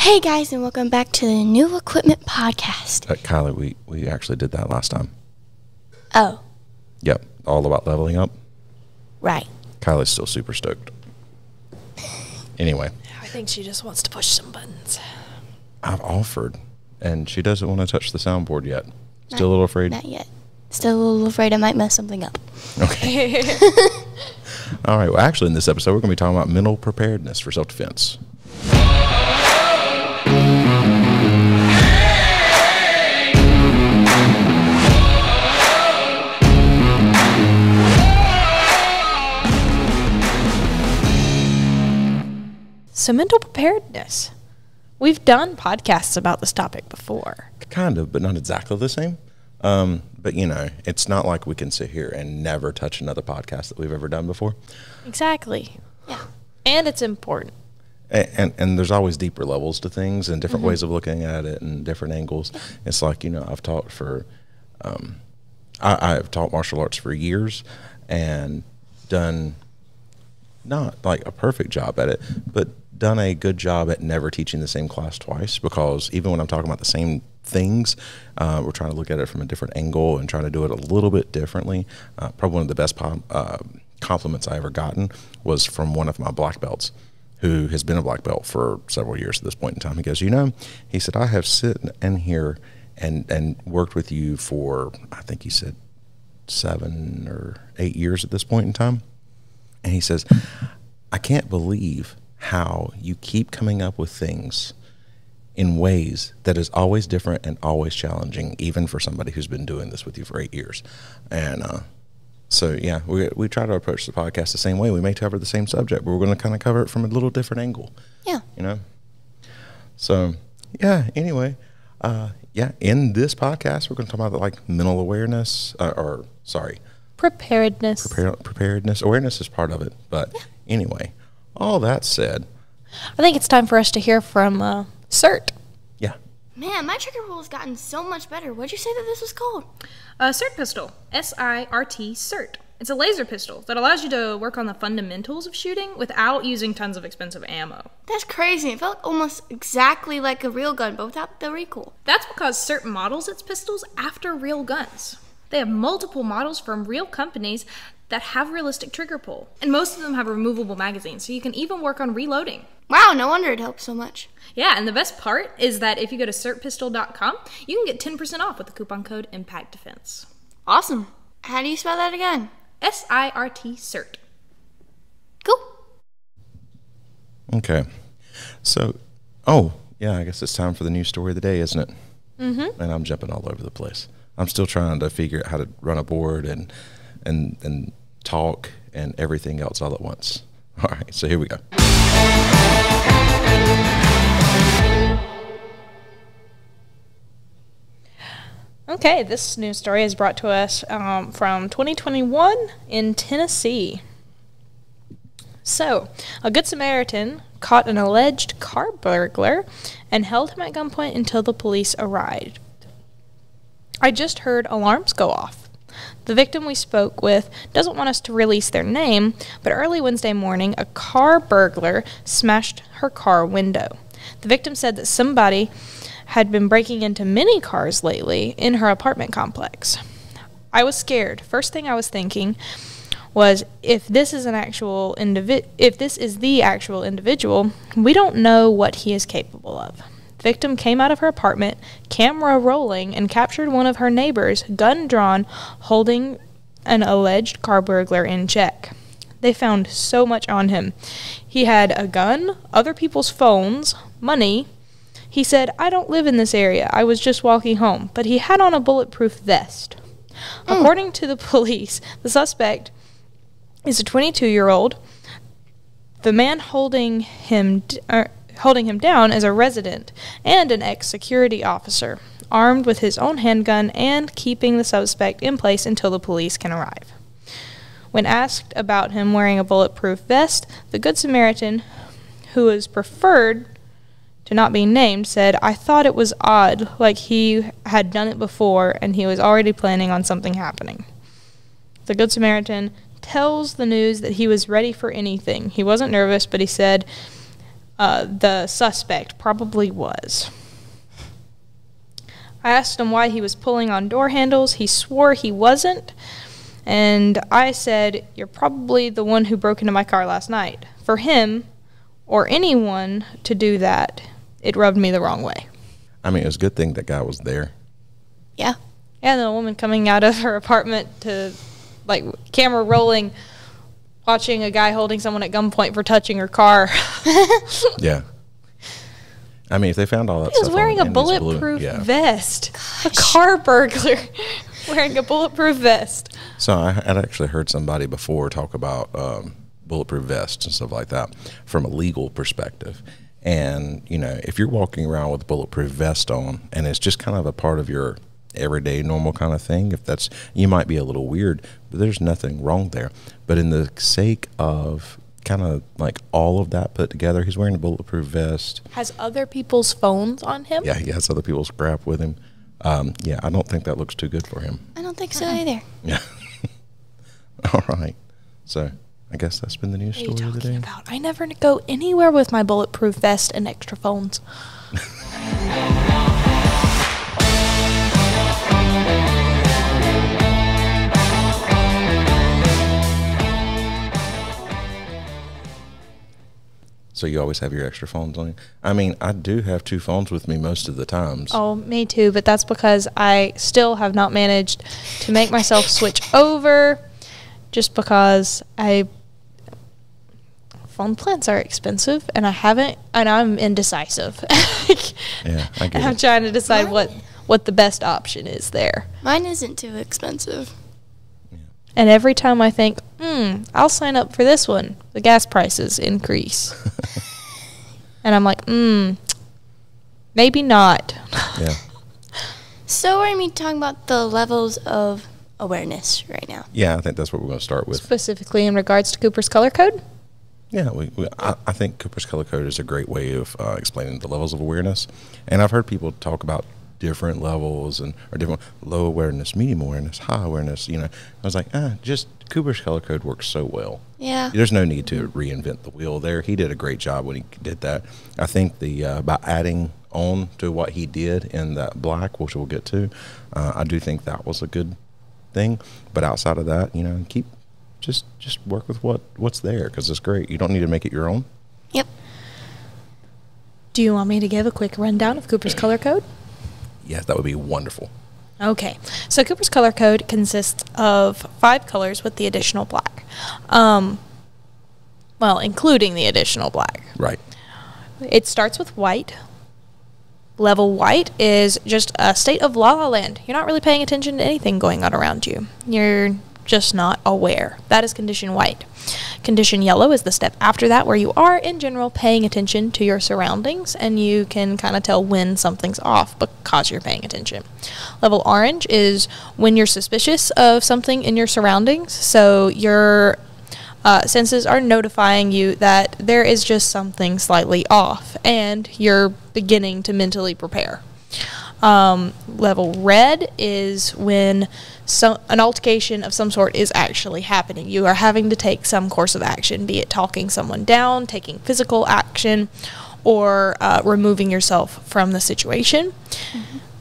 Hey guys, and welcome back to the New Equipment Podcast. Kylie, we actually did that last time. Oh. Yep, all about leveling up. Right. Kylie's still super stoked. Anyway. I think she just wants to push some buttons. I've offered, and she doesn't want to touch the soundboard yet. Still a little afraid? Not yet. Still a little afraid I might mess something up. Okay. All right, well, actually, in this episode, we're going to be talking about mental preparedness for self-defense. So mental preparedness. We've done podcasts about this topic before. Kind of, but not exactly the same. But, you know, it's not like we can sit here and never touch another podcast that we've ever done before. Exactly. Yeah. And it's important. And there's always deeper levels to things and different ways of looking at it and different angles. It's like, you know, I've taught for, I've taught martial arts for years and done not like a perfect job at it, but done a good job at never teaching the same class twice, because even when I'm talking about the same things, we're trying to look at it from a different angle and trying to do it a little bit differently. Probably one of the best compliments I ever gotten was from one of my black belts, who has been a black belt for several years at this point in time. He goes, you know, he said, I have sit in here and worked with you for, I think he said 7 or 8 years at this point in time. And he says, I can't believe how you keep coming up with things in ways that is always different and always challenging, even for somebody who's been doing this with you for 8 years. And so, yeah, we try to approach the podcast the same way. We may cover the same subject, but we're going to kind of cover it from a little different angle. Yeah. You know? So, yeah, anyway, in this podcast, we're going to talk about, like, mental awareness, Preparedness. Preparedness. Awareness is part of it. But anyway, all that said, I think it's time for us to hear from CERT. yeah. Man, my trigger pull has gotten so much better. What'd you say that this was called? CERT pistol, S-I-R-T, CERT. It's a laser pistol that allows you to work on the fundamentals of shooting without using tons of expensive ammo. That's crazy. It felt almost exactly like a real gun, but without the recoil. That's because CERT models its pistols after real guns. They have multiple models from real companies that have realistic trigger pull, and most of them have removable magazines, so you can even work on reloading. Wow, no wonder it helps so much. Yeah, and the best part is that if you go to certpistol.com, you can get 10% off with the coupon code IMPACTDEFENSE. Awesome. How do you spell that again? S-I-R-T, CERT. Cool. Okay. So, yeah, I guess it's time for the news story of the day, isn't it? Mm-hmm. And I'm jumping all over the place. I'm still trying to figure out how to run a board and talk and everything else all at once. All right, so here we go. Okay, this news story is brought to us from 2021 in Tennessee. So, a Good Samaritan caught an alleged car burglar and held him at gunpoint until the police arrived. I just heard alarms go off. The victim we spoke with doesn't want us to release their name, but early Wednesday morning, a car burglar smashed her car window. The victim said that somebody had been breaking into many cars lately in her apartment complex. I was scared. First thing I was thinking was, if this is the actual individual, we don't know what he is capable of. The victim came out of her apartment, camera rolling, and captured one of her neighbors, gun drawn, holding an alleged car burglar in check. They found so much on him. He had a gun, other people's phones, money. He said, I don't live in this area. I was just walking home. But he had on a bulletproof vest. According to the police, the suspect is a 22-year-old. The man holding him down is a resident and an ex-security officer, armed with his own handgun and keeping the suspect in place until the police can arrive. When asked about him wearing a bulletproof vest, the Good Samaritan, who is preferred to not be named, said, I thought it was odd, like he had done it before and he was already planning on something happening. The Good Samaritan tells the news that he was ready for anything. He wasn't nervous, but he said the suspect probably was. I asked him why he was pulling on door handles. He swore he wasn't. And I said, "You're probably the one who broke into my car last night." For him, or anyone, to do that, it rubbed me the wrong way. I mean, it was a good thing that guy was there. Yeah. And the woman coming out of her apartment to, like, camera rolling, watching a guy holding someone at gunpoint for touching her car. Yeah. I mean, if they found all that He was stuff wearing on, a and he's bulletproof yeah. vest. A car burglar wearing a bulletproof vest. So I'd actually heard somebody before talk about bulletproof vests and stuff like that from a legal perspective. And, you know, if you're walking around with a bulletproof vest on and it's just kind of a part of your everyday normal kind of thing, if that's, you might be a little weird, but there's nothing wrong there. But in the sake of kind of like all of that put together, he's wearing a bulletproof vest. Has other people's phones on him? Yeah, he has other people's crap with him. Yeah, I don't think that looks too good for him. I don't think so either. Yeah. All right. So I guess that's been the news What are you story of the talking day. about? I never go anywhere with my bulletproof vest and extra phones. So you always have your extra phones on you? I mean, I do have 2 phones with me most of the times. Oh, me too, but that's because I still have not managed to make myself switch over, just because phone plans are expensive, and I'm indecisive. Yeah, I get And I'm it. trying to decide what the best option is there. Mine isn't too expensive. And every time I think, I'll sign up for this one, the gas prices increase. And I'm like, maybe not. Yeah. So we're going to be talking about the levels of awareness right now. Yeah, I think that's what we're going to start with. Specifically in regards to Cooper's color code. Yeah, I think Cooper's Color Code is a great way of explaining the levels of awareness. And I've heard people talk about different levels or different low awareness, medium awareness, high awareness. You know, I was like, just Cooper's Color Code works so well. Yeah. There's no need to reinvent the wheel there. He did a great job when he did that. I think by adding on to what he did in that black, which we'll get to, I do think that was a good thing. But outside of that, you know, just work with what's there, because it's great. You don't need to make it your own. Yep. Do you want me to give a quick rundown of Cooper's color code? Yeah, that would be wonderful. Okay, so Cooper's color code consists of 5 colors with the additional black. Well, including the additional black. Right. It starts with white. Level white is just a state of la la land. You're not really paying attention to anything going on around you. You're just not aware. That is condition white. Condition yellow is the step after that, where you are, in general, paying attention to your surroundings, and you can kind of tell when something's off because you're paying attention. Level orange is when you're suspicious of something in your surroundings, so your senses are notifying you that there is just something slightly off, and you're beginning to mentally prepare. Level red is when an altercation of some sort is actually happening. You are having to take some course of action, be it talking someone down, taking physical action, or removing yourself from the situation.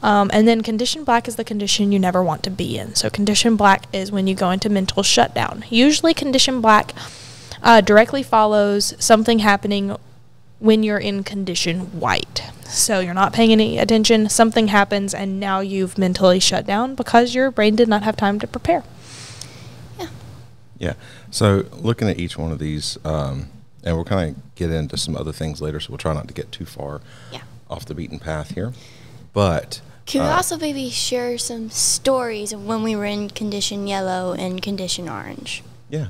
And then condition black is the condition you never want to be in. So condition black is when you go into mental shutdown. Usually condition black directly follows something happening when you're in condition white. So you're not paying any attention, something happens, and now you've mentally shut down because your brain did not have time to prepare. Yeah. So looking at each one of these, and we'll kind of get into some other things later, so we'll try not to get too far off the beaten path here. But Can we also maybe share some stories of when we were in condition yellow and condition orange? Yeah.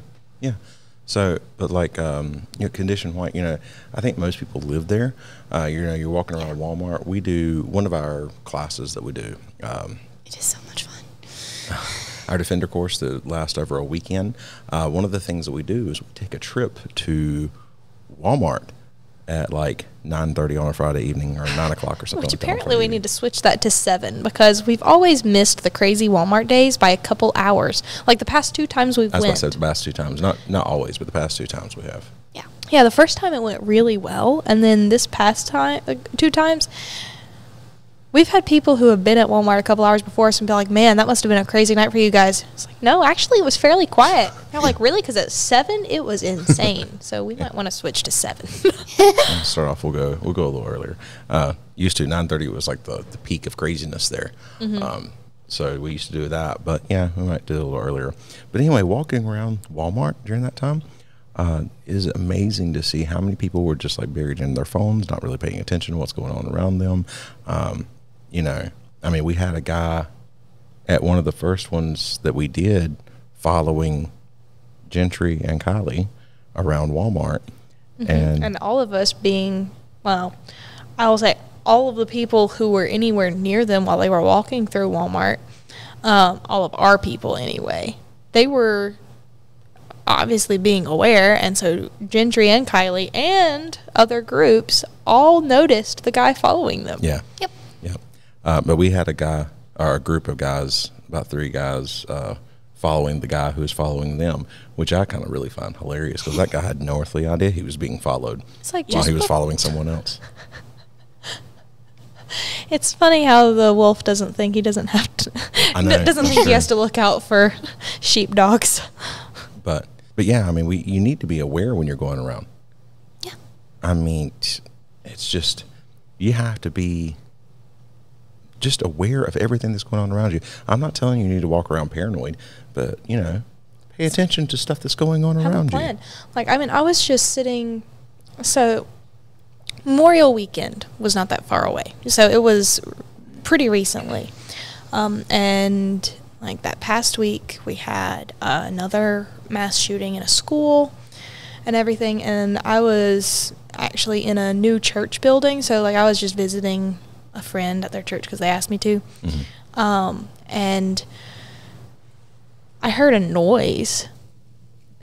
So, but like, condition white, I think most people live there. You're walking around Walmart. We do, one of our classes that we do. It is so much fun. Our Defender course that lasts over a weekend. One of the things that we do is we take a trip to Walmart at like 9:30 on a Friday evening or 9 o'clock or something. Which like that on apparently Friday we evening. need to switch that to 7 because we've always missed the crazy Walmart days by a couple hours. Like the past 2 times we've That's what I went. said the past 2 times. Not always, but the past 2 times we have. Yeah. Yeah, the first time it went really well, and then this past time, 2 times, we've had people who have been at Walmart a couple hours before us and be like, man, that must have been a crazy night for you guys. It's like, no, actually, it was fairly quiet. They're like, really? Because at 7, it was insane. So we might want to switch to 7. Start off, we'll go a little earlier. Used to 9:30 was like the peak of craziness there. So we used to do that, but yeah, we might do it a little earlier. But anyway, walking around Walmart during that time is amazing to see how many people were just like buried in their phones, not really paying attention to what's going on around them. You know, I mean, we had a guy at one of the first ones that we did following Gentry and Kylie around Walmart. And all of us being, well, I will say all of the people who were anywhere near them while they were walking through Walmart, all of our people anyway, they were obviously being aware, and so Gentry and Kylie and other groups all noticed the guy following them. Yeah. Yep. But we had a guy, or a group of guys, about 3 guys, following the guy who was following them, which I kind of really find hilarious because that guy had no earthly idea he was being followed It's like while he was following someone else. It's funny how the wolf doesn't think he doesn't have to, I know, doesn't think he has to look out for sheepdogs. But yeah, I mean, you need to be aware when you're going around. Yeah. I mean, it's just, you have to be just aware of everything that's going on around you. I'm not telling you need to walk around paranoid, but, you know, pay attention to stuff that's going on Have a around plan. you. Like, I mean, I was just sitting, so Memorial Weekend was not that far away. So it was pretty recently. And like that past week, we had another mass shooting in a school and everything. And I was actually in a new church building. So like I was just visiting a friend at their church because they asked me to. And I heard a noise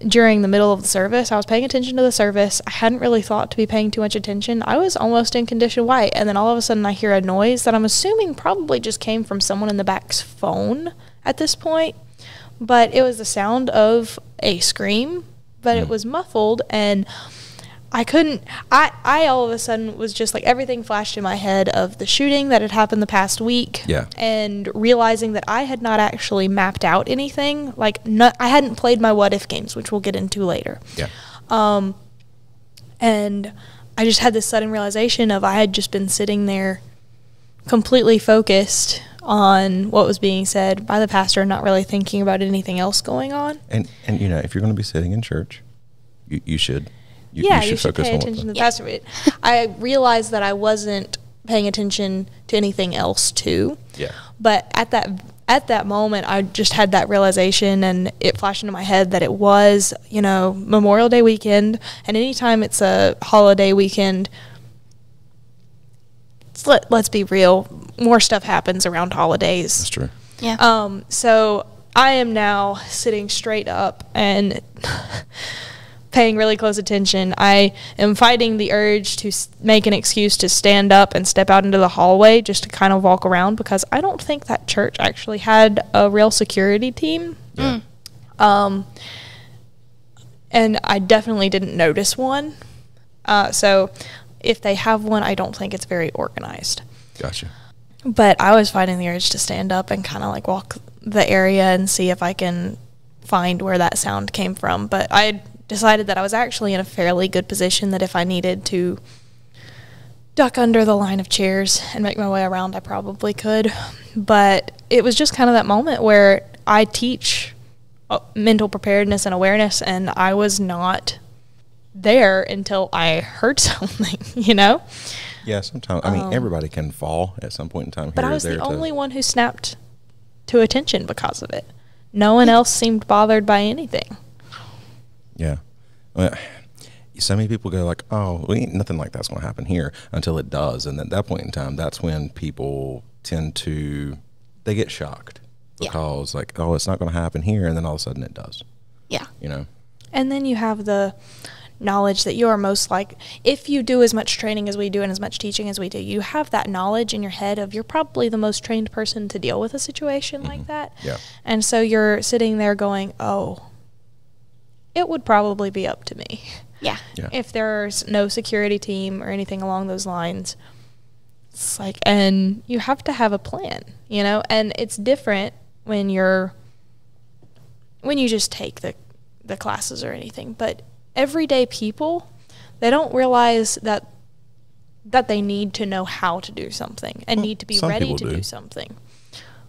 during the middle of the service. I was paying attention to the service. I hadn't really thought to be paying too much attention. I was almost in condition white, and then all of a sudden I hear a noise that I'm assuming probably just came from someone in the back's phone at this point, but it was the sound of a scream, but it was muffled, and I all of a sudden was just like, everything flashed in my head of the shooting that had happened the past week. Yeah. And realizing that I had not actually mapped out anything. Like, I hadn't played my what if games, which we'll get into later. Yeah. And I just had this sudden realization of I had just been sitting there completely focused on what was being said by the pastor and not really thinking about anything else going on. And you know, if you're going to be sitting in church, you should. You should focus pay on attention to the Yeah. pastor. I realized that I wasn't paying attention to anything else too. Yeah. But at that moment, I just had that realization, and it flashed into my head that it was, you know, Memorial Day weekend, and anytime it's a holiday weekend, let's be real, more stuff happens around holidays. That's true. Yeah. So I am now sitting straight up and paying really close attention. I am fighting the urge to make an excuse to stand up and step out into the hallway just to kind of walk around, because I don't think that church actually had a real security team. Yeah. And I definitely didn't notice one. So if they have one, I don't think it's very organized. Gotcha. But I was fighting the urge to stand up and kind of like walk the area and see if I can find where that sound came from. But I decided that I was actually in a fairly good position, that if I needed to duck under the line of chairs and make my way around, I probably could. But it was just kind of that moment where I teach mental preparedness and awareness, and I was not there until I heard something, you know? Yeah, sometimes. I mean, everybody can fall at some point in time. But here I or was there the to- only one who snapped to attention because of it. No one else seemed bothered by anything. Yeah. Well, so many people go like, oh, well, ain't nothing like that's going to happen here, until it does. And at that point in time, that's when people tend to, they get shocked Yeah. because like, oh, it's not going to happen here. And then all of a sudden it does, Yeah. you know? And then you have the knowledge that you are most like, if you do as much training as we do and as much teaching as we do, you have that knowledge in your head of you're probably the most trained person to deal with a situation like that. Yeah. And so you're sitting there going, oh, it would probably be up to me. Yeah. Yeah. If there's no security team or anything along those lines, it's like, and you have to have a plan, you know, and it's different when you just take the classes or anything, but everyday people, they don't realize that they need to know how to do something and need to be ready to do something.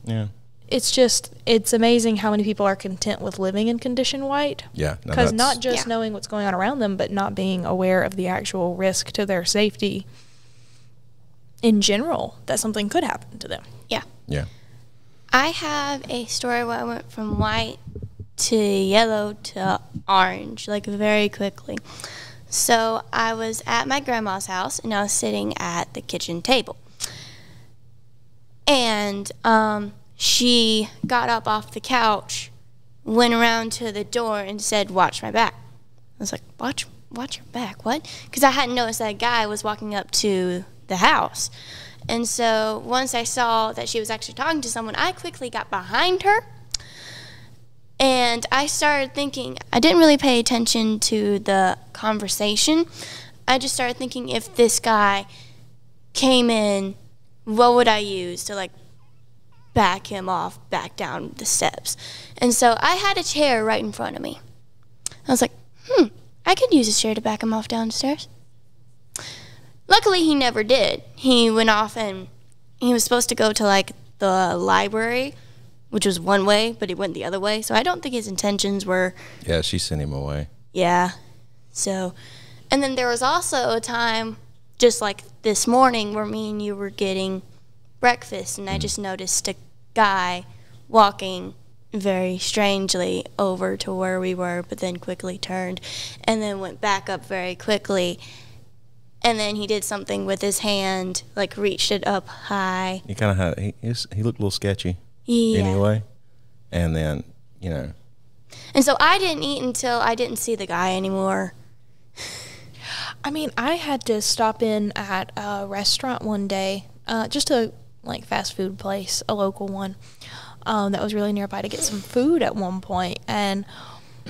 Yeah. It's amazing how many people are content with living in condition white. Yeah. Because not just knowing what's going on around them, but not being aware of the actual risk to their safety in general, that something could happen to them. Yeah. Yeah. I have a story where I went from white to yellow to orange, like very quickly. So I was at my grandma's house, and I was sitting at the kitchen table. And she got up off the couch, went around to the door, and said, "Watch my back." I was like, watch your back, what? Because I hadn't noticed that a guy was walking up to the house. And so once I saw that she was actually talking to someone, I quickly got behind her. And I started thinking, I didn't really pay attention to the conversation. I just started thinking, if this guy came in, what would I use to, like, back him off, back down the steps? And so I had a chair right in front of me. I was like, I could use a chair to back him off downstairs. Luckily, he never did. He went off, and he was supposed to go to, like, the library, which was one way, but he went the other way. So I don't think his intentions were... Yeah, she sent him away. Yeah. So, and then there was also a time, just like this morning, where me and you were getting breakfast, and I just noticed a guy walking very strangely over to where we were, but then quickly turned and then went back up very quickly. And then he did something with his hand, like reached it up high. He kind of had, he looked a little sketchy. Yeah. Anyway. And then, you know. And so I didn't eat until I didn't see the guy anymore. I mean, I had to stop in at a restaurant one day, just a like fast food place, a local one, that was really nearby, to get some food at one point. And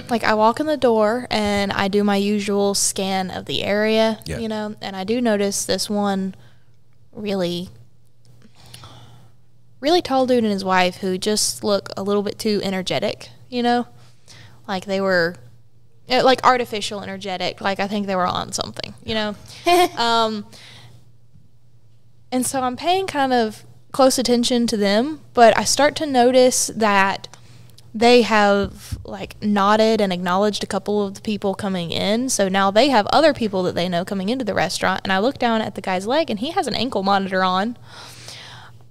like I walk in the door and I do my usual scan of the area, Yeah. you know, and I do notice this one really tall dude and his wife who just look a little bit too energetic, you know, like they were like artificial energetic, like I think they were on something, you know. And so I'm paying kind of close attention to them, but I start to notice that they have like nodded and acknowledged a couple of the people coming in. So now they have other people that they know coming into the restaurant. And I look down at the guy's leg and he has an ankle monitor on.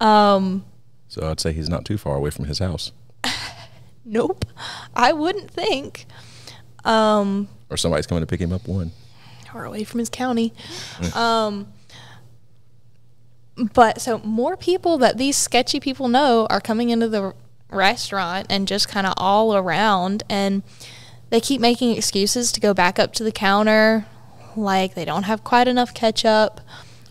So I'd say he's not too far away from his house. Nope. I wouldn't think. Or somebody's coming to pick him up one. Or away from his county. But so more people that these sketchy people know are coming into the restaurant and just kind of all around, and they keep making excuses to go back up to the counter, like they don't have quite enough ketchup,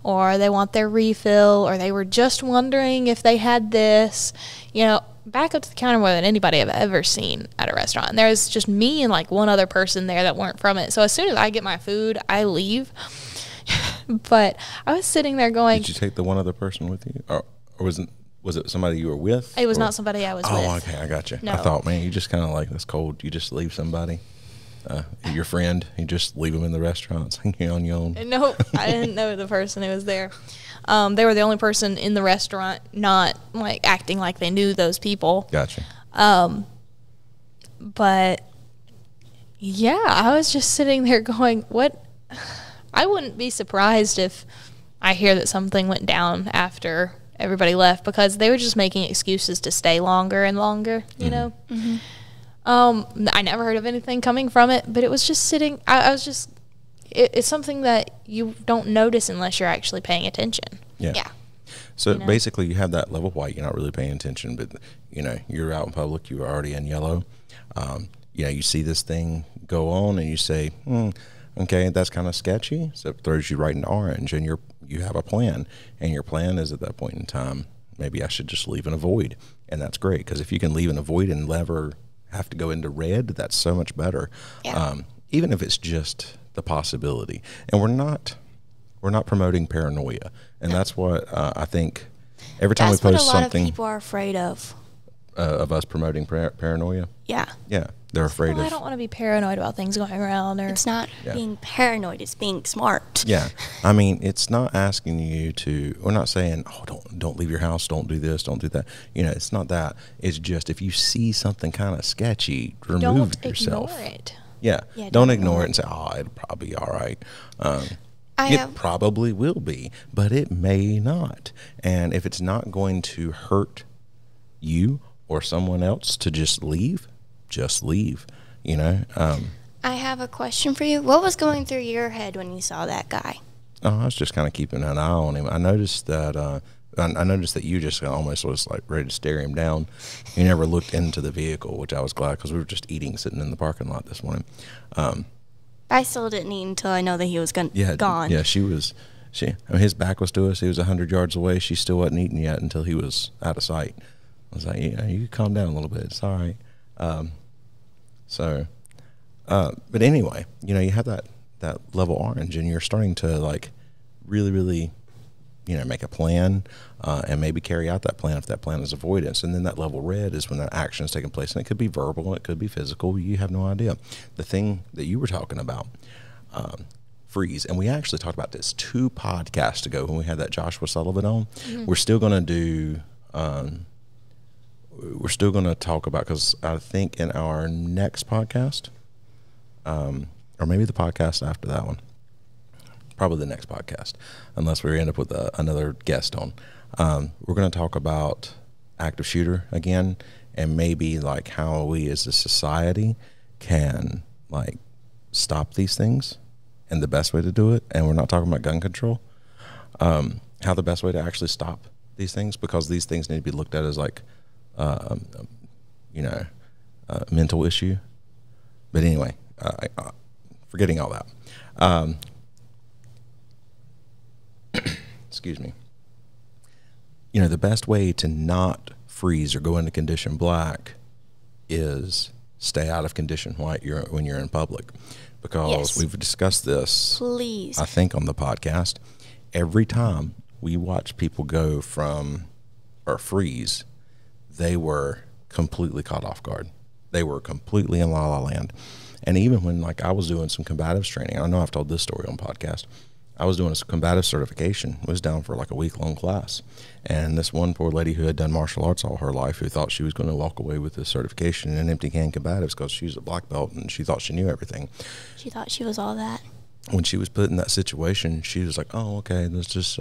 or they want their refill, or they were just wondering if they had this, you know, back up to the counter more than anybody I've ever seen at a restaurant. And there's just me and like one other person there that weren't from it. So as soon as I get my food, I leave. But I was sitting there going... Did you take the one other person with you? Or was it somebody you were with? It was not somebody I was with. Oh, okay, I got you. No. I thought, man, you just kind of like, that's cold. You just leave somebody, your friend, you just leave them in the restaurants on your own. Nope, I didn't know the person who was there. They were the only person in the restaurant not like acting like they knew those people. Gotcha. But yeah, I was just sitting there going, what? I wouldn't be surprised if I hear that something went down after everybody left, because they were just making excuses to stay longer and longer, you know? Mm-hmm. I never heard of anything coming from it, but it was just sitting, I was just, it's something that you don't notice unless you're actually paying attention. Yeah. So You know? basically you have that level white, you're not really paying attention, but you know, you're out in public, you're already in yellow. You know, you see this thing go on and you say, okay, that's kind of sketchy, so it throws you right into orange, and you have a plan, and your plan is at that point in time, maybe I should just leave in a void, and that's great, because if you can leave in a void and never have to go into red, that's so much better. Yeah. Even if it's just the possibility. And we're not promoting paranoia. And that's what I think every time That's we what a post lot something of people are afraid of. Of us promoting paranoia. Yeah. Yeah, they're afraid Well, I of. don't want to be paranoid about things going around. Or It's not Yeah. being paranoid, it's being smart. Yeah, I mean, it's not asking you to. We're not saying, "Oh, don't leave your house, don't do this, don't do that." You know, it's not that. It's just if you see something kind of sketchy, remove don't yourself. ignore it. Yeah, Yeah, don't don't ignore ignore it and say, "Oh, it'll probably be all right." I It have probably will be, but it may not. And if it's not going to hurt you or someone else to just leave. You know. I have a question for you. What was going through your head when you saw that guy? Oh, I was just kind of keeping an eye on him. I noticed that. I noticed that you just almost was like ready to stare him down. You never looked into the vehicle, which I was glad because we were just eating, sitting in the parking lot this morning. I still didn't eat until I know that he was gone. Yeah, she was. I mean, his back was to us. He was 100 yards away. She still wasn't eating yet until he was out of sight. I was like, yeah, you can calm down a little bit. It's all right. But anyway, you know, you have that level orange, and you're starting to like really, really, you know, make a plan and maybe carry out that plan if that plan is avoidance. And then that level red is when that action is taking place, and it could be verbal, it could be physical. You have no idea. The thing that you were talking about, freeze, and we actually talked about this 2 podcasts ago when we had that Joshua Sullivan on. Mm-hmm. We're still going to do. We're still going to talk about, because I think in our next podcast, or maybe the podcast after that one, probably the next podcast, unless we end up with another guest on, we're going to talk about active shooter again, and maybe like how we as a society can like stop these things and the best way to do it. And we're not talking about gun control, how the best way to actually stop these things, because these things need to be looked at as like, mental issue. But anyway, forgetting all that. Excuse me. You know, the best way to not freeze or go into condition black is stay out of condition white when you're in public, because Yes. we've discussed this, Please. I think, on the podcast. Every time we watch people go from or freeze, they were completely caught off guard. They were completely in la la land. And even when like I was doing some combatives training, I know I've told this story on podcast. I was doing a combative certification. It was down for like a week-long class. And this one poor lady who had done martial arts all her life, who thought she was going to walk away with this certification in empty can combatives because she's a black belt and she thought she knew everything. She thought she was all that. When she was put in that situation, she was like, oh, okay, that's just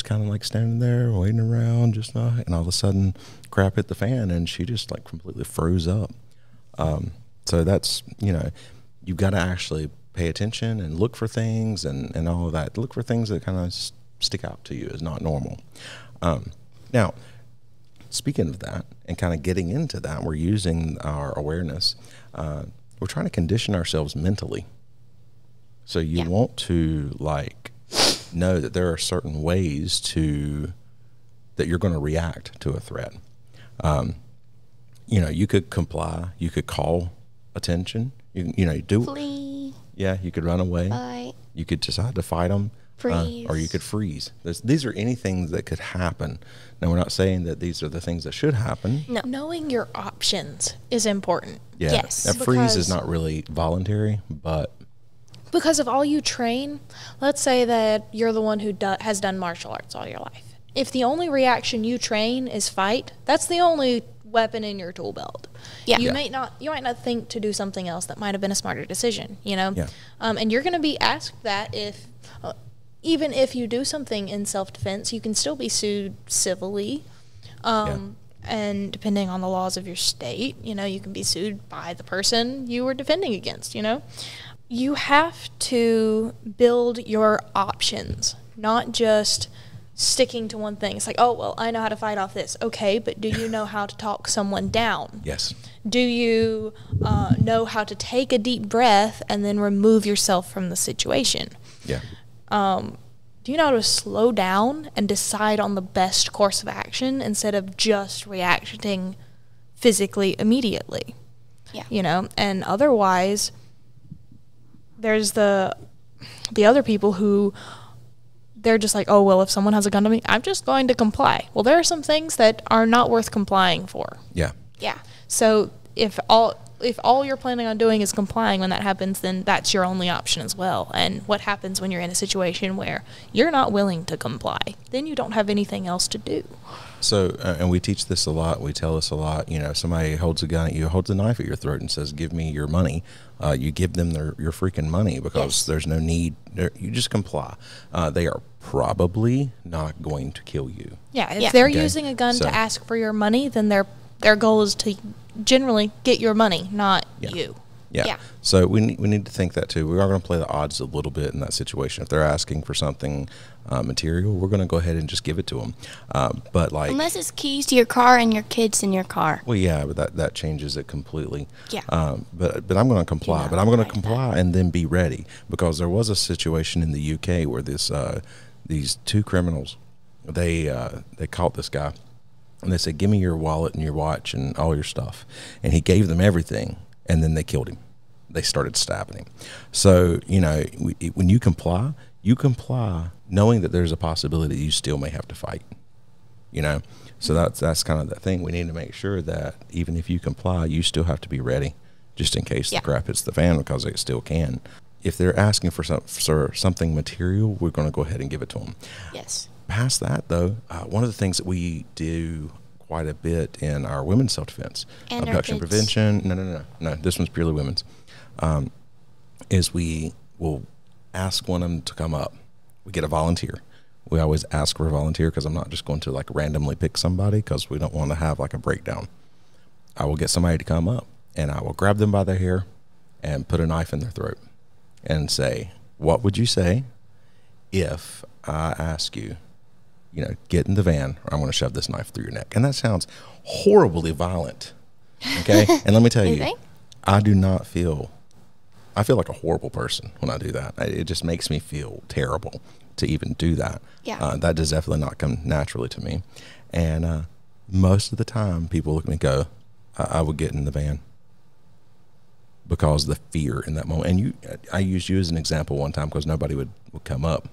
kind of like standing there waiting around, and all of a sudden crap hit the fan and she just like completely froze up. So that's, you know, you've got to actually pay attention and look for things and all of that. Look for things that kind of stick out to you as not normal. Now, speaking of that and kind of getting into that, we're using our awareness. We're trying to condition ourselves mentally. So you want to like know that there are certain ways that you're going to react to a threat. You know, you could comply, you could call attention, you do. Flee. Yeah, you could run away. Fight. You could decide to fight them. Freeze. Or you could freeze. These are anything that could happen. Now, we're not saying that these are the things that should happen. No. Knowing your options is important. Yeah, Yes. that freeze is Because- not really voluntary, but Because if all you train, let's say that you're the one who has done martial arts all your life. If the only reaction you train is fight, that's the only weapon in your tool belt. Yeah. You Yeah. might not think to do something else that might have been a smarter decision, you know? Yeah. And you're going to be asked that even if you do something in self-defense, you can still be sued civilly. And depending on the laws of your state, you know, you can be sued by the person you were defending against, you know? You have to build your options, not just sticking to one thing. It's like, oh, well, I know how to fight off this. Okay, but do you know how to talk someone down? yes. Do you know how to take a deep breath and then remove yourself from the situation? Yeah. Do you know how to slow down and decide on the best course of action instead of just reacting physically immediately? Yeah. You know, and otherwise, there's the other people who they're just like, oh, well, if someone has a gun to me, I'm just going to comply. Well, there are some things that are not worth complying for. Yeah. Yeah. So if all you're planning on doing is complying when that happens, then that's your only option as well. And what happens when you're in a situation where you're not willing to comply? Then you don't have anything else to do. So, and we teach this a lot. We tell this a lot. You know, somebody holds a gun at you, holds a knife at your throat, and says, "Give me your money." You give them your freaking money because Yes. there's no need. You just comply. They are probably not going to kill you. Yeah, if Yeah. they're Okay. using a gun So- to ask for your money, then their goal is to generally get your money, not Yeah. you. Yeah. Yeah. So we need to think that too. We are going to play the odds a little bit in that situation. If they're asking for something material, we're going to go ahead and just give it to them. But like, Unless it's keys to your car and your kids in your car. well, yeah, but that changes it completely. Yeah. But I'm going to comply. not But I'm going to like comply and then be ready, because there was a situation in the UK where these two criminals, they caught this guy, and they said, "Give me your wallet and your watch and all your stuff," and he gave them everything, and then they killed him. They started stabbing him. So, you know, when you comply knowing that there's a possibility you still may have to fight, you know? So that's kind of the thing. We need to make sure that even if you comply, you still have to be ready just in case Yeah. the crap hits the fan, because it still can. If they're asking for something material, we're going to go ahead and give it to them. Yes. Past that, though, one of the things that we do quite a bit in our women's self-defense, And our abduction kids. prevention, no, this one's purely women's, is we will ask one of them to come up. We get a volunteer. We always ask for a volunteer because I'm not just going to like randomly pick somebody, because we don't want to have like a breakdown. I will get somebody to come up, and I will grab them by their hair and put a knife in their throat and say, "What would you say if I ask you, get in the van, or I'm going to shove this knife through your neck?" And that sounds horribly violent. Okay. And let me tell You you, think? I feel like a horrible person when I do that. It just makes me feel terrible to even do that. Yeah. That does definitely not come naturally to me. And most of the time, people look at me and go, I would get in the van, because the fear in that moment. And I used you as an example one time because nobody would come up.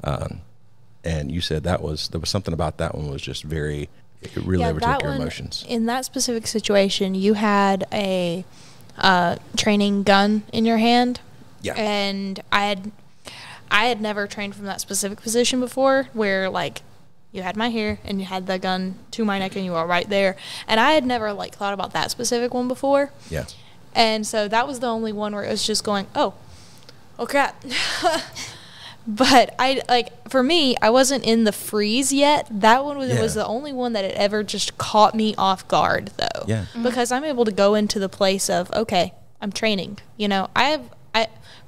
And you said there was something about that one was just it really overtook your emotions. In that specific situation, you had a training gun in your hand. Yeah. And I had never trained from that specific position before, where like you had my hair and you had the gun to my neck and you were right there. And I had never like thought about that specific one before. Yeah. And so that was the only one where it was just going, oh crap. But for me, I wasn't in the freeze yet. That one was the only one that had ever just caught me off guard, though. Yeah. Because I'm able to go into the place of, okay, I'm training.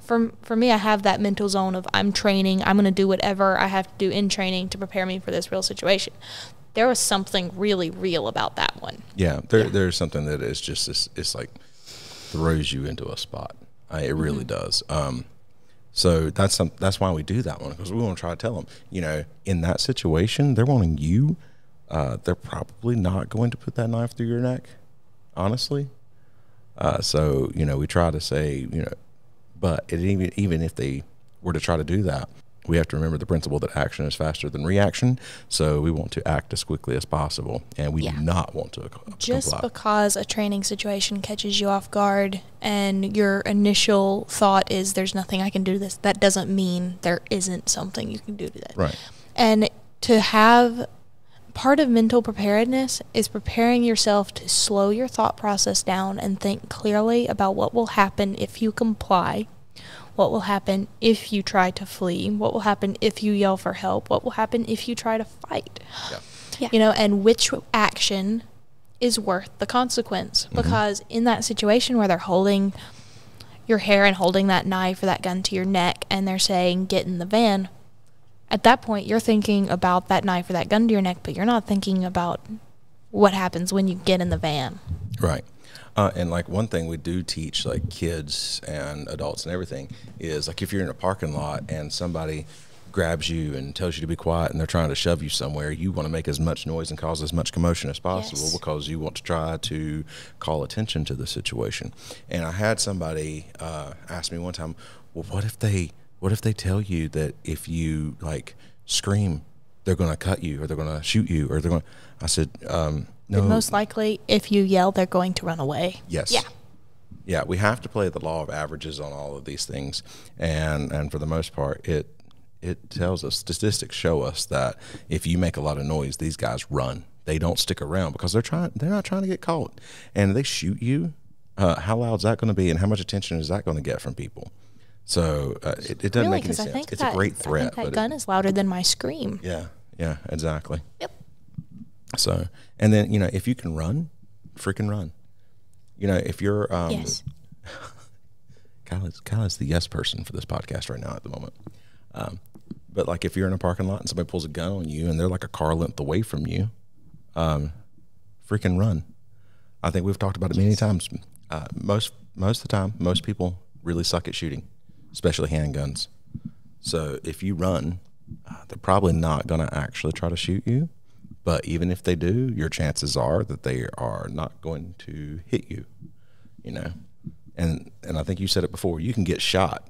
For me, I have that mental zone of I'm training. I'm going to do whatever I have to do in training to prepare me for this real situation. There was something really real about that one. Yeah. There's something that is just it's like throws you into a spot. It really does. So that's why we do that one, because we want to try to tell them, in that situation, they're wanting you. They're probably not going to put that knife through your neck, honestly. So, we try to say, but even if they were to try to do that, we have to remember the principle that action is faster than reaction. So we want to act as quickly as possible, and we do not want to Just comply. because a training situation catches you off guard and your initial thought is there's nothing I can do to this, that doesn't mean there isn't something you can do to that. Right. And to have part of mental preparedness is preparing yourself to slow your thought process down and think clearly about what will happen if you comply. What will happen if you try to flee? What will happen if you yell for help? What will happen if you try to fight? Yeah. And which action is worth the consequence? Because in that situation where they're holding your hair and holding that knife or that gun to your neck and they're saying, get in the van, at that point you're thinking about that knife or that gun to your neck, but you're not thinking about what happens when you get in the van. Right. And like one thing we do teach like kids and adults and everything is like if you're in a parking lot and somebody grabs you and tells you to be quiet and they're trying to shove you somewhere, you want to make as much noise and cause as much commotion as possible because you want to try to call attention to the situation. And I had somebody ask me one time, well, what if they tell you that if you like scream, they're going to cut you or they're going to shoot you or they're going. I said, no. And most likely, if you yell, they're going to run away. Yes. Yeah. Yeah, we have to play the law of averages on all of these things, and for the most part, it tells us, statistics show us that if you make a lot of noise, these guys run. They don't stick around because they're not trying to get caught, and they shoot you. How loud is that going to be, and how much attention is that going to get from people? So it doesn't make any sense. It's a great threat. I think that gun is louder than my scream. Yeah, exactly. Yep. So, and then if you can run, freaking run. If you're Yes. Kyla's the yes person for this podcast right now at the moment. But like if you're in a parking lot and somebody pulls a gun on you and they're like a car length away from you, freaking run. I think we've talked about it many times. Most of the time, most people really suck at shooting, especially handguns. So if you run, they're probably not going to actually try to shoot you. But even if they do, your chances are that they are not going to hit you, And I think you said it before, you can get shot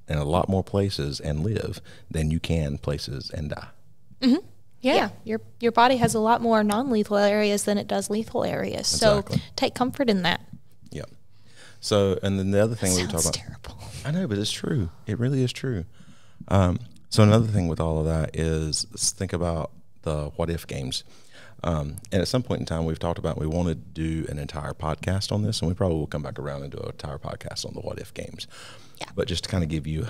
in a lot more places and live than you can places and die. Mm-hmm. Yeah. Your body has a lot more non-lethal areas than it does lethal areas. Exactly. So take comfort in that. Yep. So, and then the other thing we were talking about. Terrible. I know, but it's true. It really is true. So another thing with all of that is think about the what if games. And at some point in time, we've talked about we want to do an entire podcast on this, and we probably will come back around and do an entire podcast on the what if games. Yeah. But just to kind of give you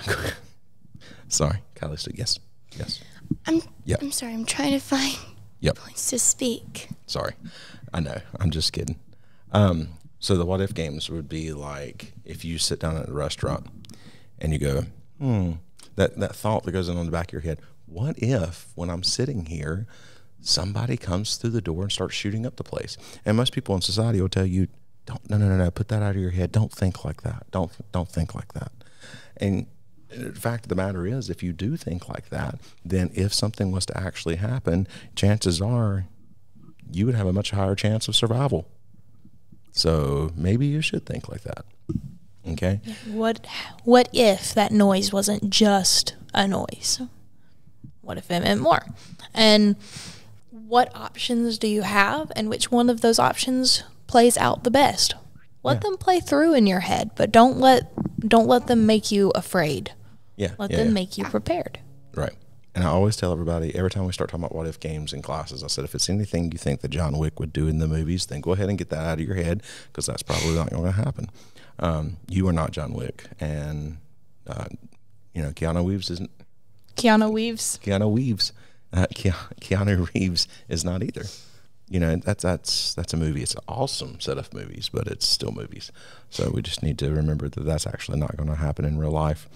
sorry, Kylie said yes. Yep. I'm sorry. I'm trying to find Yep. points to speak. Sorry. I know. I'm just kidding. So the what if games would be like if you sit down at a restaurant and you go, that thought that goes on the back of your head, what if when I'm sitting here, somebody comes through the door and starts shooting up the place? And most people in society will tell you, no, put that out of your head. Don't think like that. Don't think like that. And the fact of the matter is, if you do think like that, then if something was to actually happen, chances are you would have a much higher chance of survival. So maybe you should think like that. Okay? What if that noise wasn't just a noise? What if it meant more? And what options do you have, and which one of those options plays out the best? Let them play through in your head, but don't let them make you afraid. Let them make you prepared. Right. And I always tell everybody, every time we start talking about what if games in classes, I said, if it's anything you think that John Wick would do in the movies, then go ahead and get that out of your head, because that's probably not going to happen. You are not John Wick, and Keanu Reeves isn't. Keanu Reeves. Keanu Reeves is not either. That's a movie. It's an awesome set of movies, but it's still movies. So we just need to remember that that's actually not going to happen in real life.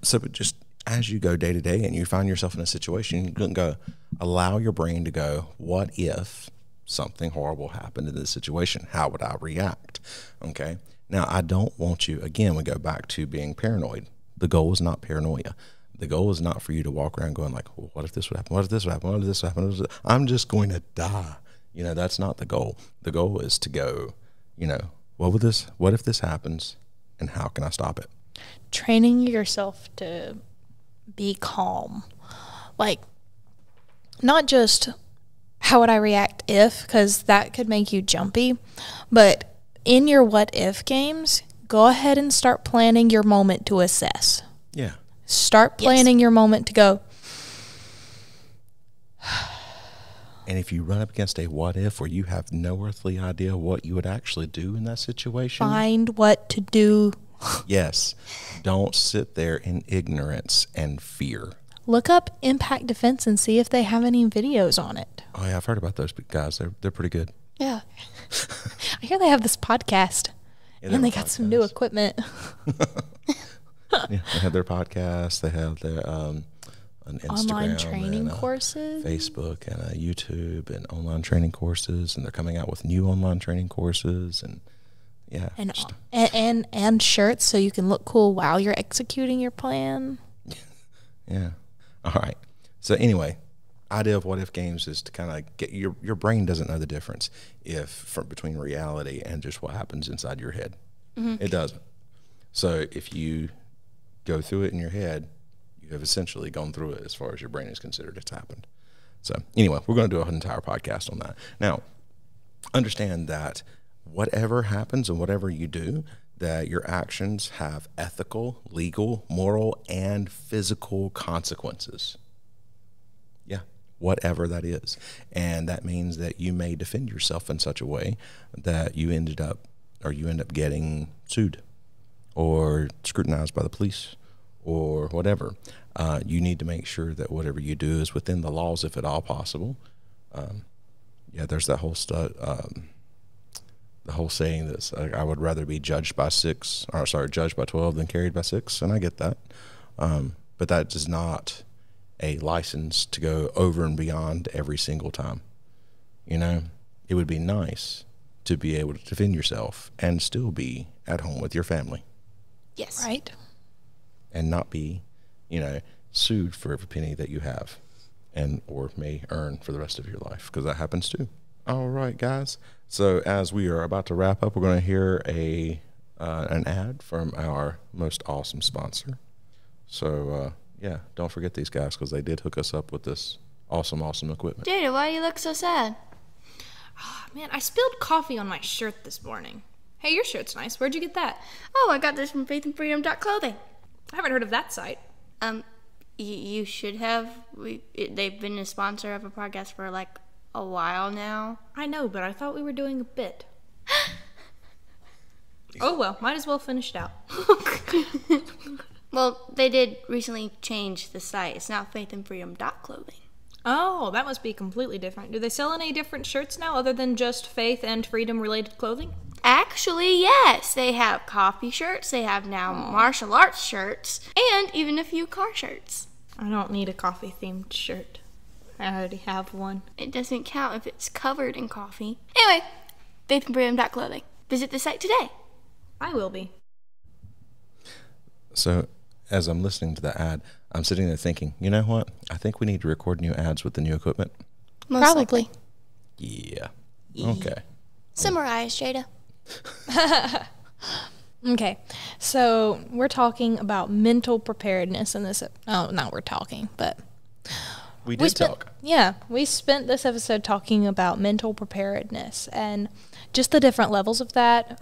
So just as you go day to day and you find yourself in a situation, you can go, allow your brain to go, what if something horrible happened in this situation? How would I react? Okay. Now, I don't want you, again, we go back to being paranoid. The goal is not paranoia. The goal is not for you to walk around going like, well, what if this would happen? What if this would happen? What if this would happen? I'm just going to die. That's not the goal. The goal is to go, what if this happens, and how can I stop it? Training yourself to be calm. Like, not just how would I react if, because that could make you jumpy, but in your what if games, go ahead and start planning your moment to assess. Yeah. Start planning your moment to go. And if you run up against a what if where you have no earthly idea what you would actually do in that situation, find what to do. Yes. Don't sit there in ignorance and fear. Look up Impact Defense and see if they have any videos on it. Oh yeah, I've heard about those guys. They're pretty good. Yeah. I hear they have this podcast. Yeah, and they got some new equipment. Yeah, they have their podcast. They have their an Instagram, online training and courses, Facebook, and YouTube, and online training courses. And they're coming out with new online training courses, and yeah, and shirts so you can look cool while you're executing your plan. Yeah. All right. So anyway, idea of what if games is to kind of get your brain doesn't know the difference between reality and just what happens inside your head. Mm-hmm. It doesn't. So if you go through it in your head, you have essentially gone through it as far as your brain is considered it's happened. So anyway, we're going to do an entire podcast on that. Now, understand that whatever happens and whatever you do, that your actions have ethical, legal, moral, and physical consequences. Yeah, whatever that is. And that means that you may defend yourself in such a way that you end up getting sued or scrutinized by the police or whatever. You need to make sure that whatever you do is within the laws, if at all possible. There's that whole the whole saying that I would rather be judged by 12 than carried by 6, and I get that. But that is not a license to go over and beyond every single time. You know, it would be nice to be able to defend yourself and still be at home with your family. Yes. Right. And not be, sued for every penny that you have and or may earn for the rest of your life, because that happens too. All right, guys. So as we are about to wrap up, we're going to hear an ad from our most awesome sponsor. So, don't forget these guys, because they did hook us up with this awesome equipment. Jada, why do you look so sad? Oh, man, I spilled coffee on my shirt this morning. Hey, your shirt's nice. Where'd you get that? Oh, I got this from faithandfreedom.clothing. I haven't heard of that site. You should have. They've been a sponsor of a podcast for like a while now. I know, but I thought we were doing a bit. Oh, well, might as well finish it out. Well, they did recently change the site. It's now faithandfreedom.clothing. Oh, that must be completely different. Do they sell any different shirts now other than just faith and freedom related clothing? Actually, yes. They have coffee shirts. They have now martial arts shirts. And even a few car shirts. I don't need a coffee themed shirt. I already have one. It doesn't count if it's covered in coffee. Anyway, faithandfreedom.clothing. Visit the site today. I will be. So as I'm listening to the ad, I'm sitting there thinking, you know what? I think we need to record new ads with the new equipment. Most Probably. likely. Yeah. Okay. Summarize, Jada. Okay, so we're talking about mental preparedness in this. Oh, not we're talking, but We did talk. Yeah, we spent this episode talking about mental preparedness and just the different levels of that.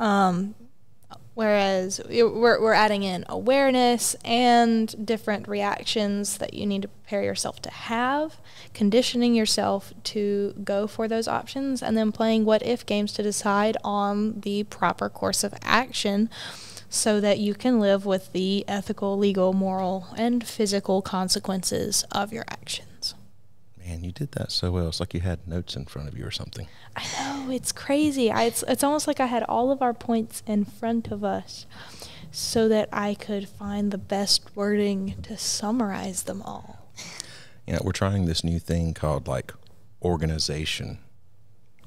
Whereas we're adding in awareness and different reactions that you need to prepare yourself to have, conditioning yourself to go for those options, and then playing what-if games to decide on the proper course of action so that you can live with the ethical, legal, moral, and physical consequences of your actions. Man, you did that so well. It's like you had notes in front of you or something. I know, it's crazy. It's almost like I had all of our points in front of us so that I could find the best wording to summarize them all. We're trying this new thing called organization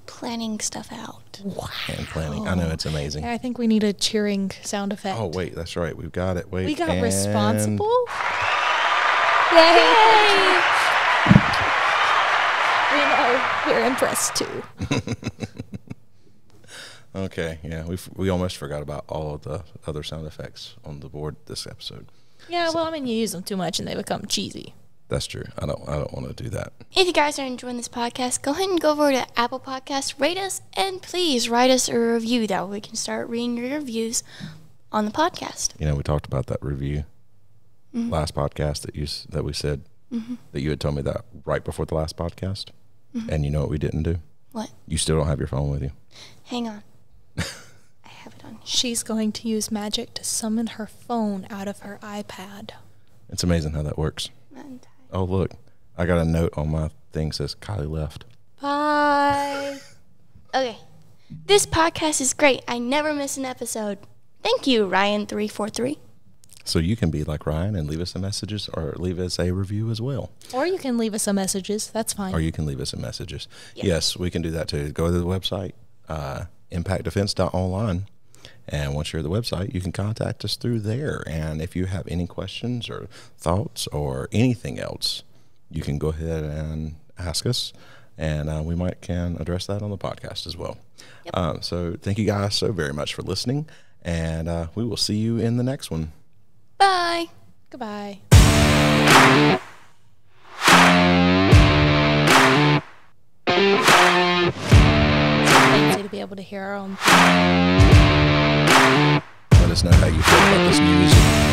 Planning stuff out. and planning. I know, it's amazing. Yeah, I think we need a cheering sound effect. Oh, wait, that's right. We've got it. Wait. We got and responsible. Yay! We know. We're impressed too. Okay, yeah, we almost forgot about all of the other sound effects on the board this episode. Yeah, well, I mean, you use them too much and they become cheesy. That's true. I don't want to do that. If you guys are enjoying this podcast, go ahead and go over to Apple Podcasts, rate us, and please write us a review. That way we can start reading your reviews on the podcast. We talked about that review last podcast that we said that you had told me that right before the last podcast. And you know what we didn't do? What? You still don't have your phone with you. Hang on. I have it on here. She's going to use magic to summon her phone out of her iPad. It's amazing how that works. I'm tired. Oh, look. I got a note on my thing that says Kylie left. Bye. Okay. This podcast is great. I never miss an episode. Thank you, Ryan343. So you can be like Ryan and leave us some messages or leave us a review as well. Or you can leave us some messages. That's fine. Or you can leave us some messages. Yeah. Yes, we can do that too. Go to the website, impactdefense.online. And once you're at the website, you can contact us through there. And if you have any questions or thoughts or anything else, you can go ahead and ask us. And we can address that on the podcast as well. Yep. So thank you guys so very much for listening. And we will see you in the next one. Bye. Goodbye. Fancy to be able to hear our own. Let us know how you feel about this music.